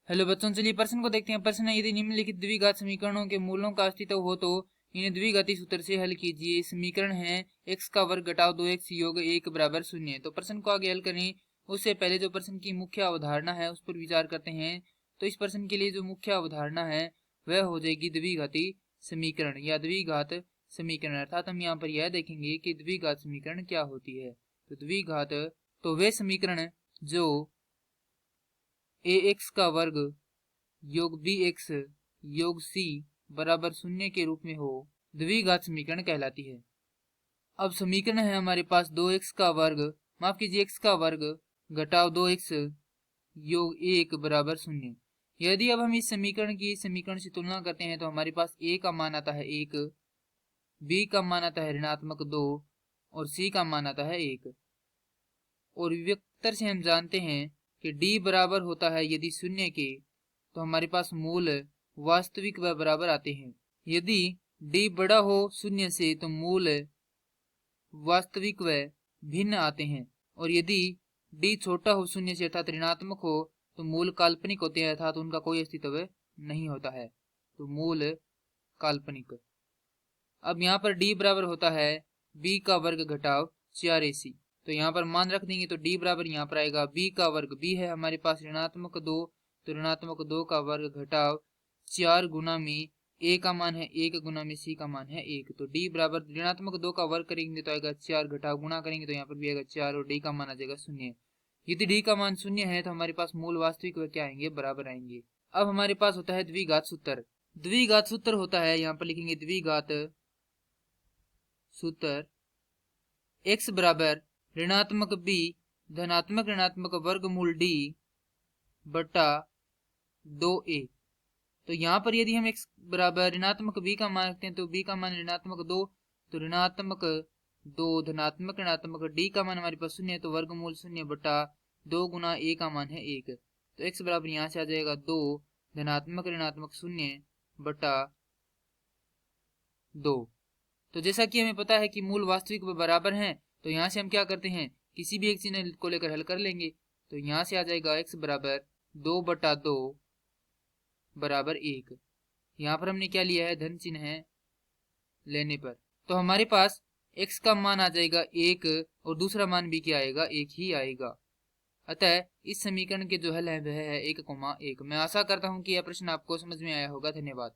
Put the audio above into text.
Hello बच्चों, चलिए प्रश्न को देखते हैं। प्रश्न है, यदि निम्नलिखित द्विघात समीकरणों के मूलों का अस्तित्व हो तो इन्हें द्विघाती सूत्र से हल कीजिए। समीकरण है x का वर्ग घटाव 2x योग 1 बराबर 0। तो प्रश्न को आगे हल करें उससे पहले जो प्रश्न की मुख्य अवधारणा है उस पर विचार करते हैं। तो इस प्रश्न के लिए जो मुख्य अवधारणा है वह हो जाएगी द्विघाती समीकरण या द्विघात समीकरण। अर्थात हम यहाँ पर यह देखेंगे कि द्विघात समीकरण क्या होती है। तो द्विघात तो वे समीकरण जो ax का वर्ग योग bx योग c बराबर 0 के रूप में हो, द्विघात समीकरण कहलाती है। अब समीकरण है हमारे पास 2x का वर्ग, माफ कीजिए x का वर्ग घटाव 2x योग 1 बराबर 0। यदि अब हम इस समीकरण से तुलना करते हैं तो हमारे पास a का मान आता है 1, b का मान आता है ऋणात्मक 2 और c का मान आता है 1। और विभक्तर से हम जानते हैं कि d बराबर होता है यदि 0 के, तो हमारे पास मूल वास्तविक व बराबर आते हैं। यदि d बड़ा हो 0 से तो मूल वास्तविक व भिन्न आते हैं, और यदि d छोटा हो 0 से अर्थात ऋणात्मक हो तो मूल काल्पनिक होते हैं, अर्थात उनका कोई अस्तित्व नहीं होता है। तो मूल काल्पनिक। अब यहाँ पर d बराबर होता है b का वर्ग घटाव 4ac। तो यहाँ पर मान रख देंगे तो d बराबर यहाँ पर आएगा b का वर्ग, b है हमारे पास ऋणात्मक 2, तो ऋणात्मक 2 का वर्ग घटाव 4 गुना में a का मान है 1 गुना में c का मान है 1। तो d बराबर ऋणात्मक 2 का वर्ग करेंगे तो आएगा 4, घटाव गुना करेंगे तो यहाँ पर भी आएगा 4 और d का मान आ जाएगा 0। यदि d का मान 0 है तो हमारे पास मूल वास्तविक व क्या आएंगे, बराबर आएंगे। अब हमारे पास होता है द्विघात सूत्र। द्विघात सूत्र होता है, यहाँ पर लिखेंगे द्विघात सूत्र x बराबर ऋणात्मक b धनात्मक ऋणात्मक वर्गमूल d बटा 2a। तो यहाँ पर यदि हम x बराबर ऋणात्मक b का मान रखते हैं तो b का मान ऋणात्मक 2, तो ऋणात्मक 2 धनात्मक ऋणात्मक d का मान हमारे पास 0 है, तो वर्गमूल 0 बटा 2 गुना a का मान है 1। तो x बराबर यहाँ से आ जाएगा 2 धनात्मक ऋणात्मक 0 बटा 2। तो जैसा कि हमें पता है कि मूल वास्तविक व बराबर हैं, तो यहाँ से हम क्या करते हैं, किसी भी एक चिन्ह को लेकर हल कर लेंगे। तो यहाँ से आ जाएगा x बराबर 2 बटा 2 बराबर 1। यहाँ पर हमने क्या लिया है, धन चिन्ह है लेने पर। तो हमारे पास x का मान आ जाएगा 1 और दूसरा मान भी क्या आएगा, 1 ही आएगा। अतः इस समीकरण के जो हल है वह है 1,1। मैं आशा करता हूँ कि यह प्रश्न आपको समझ में आया होगा। धन्यवाद।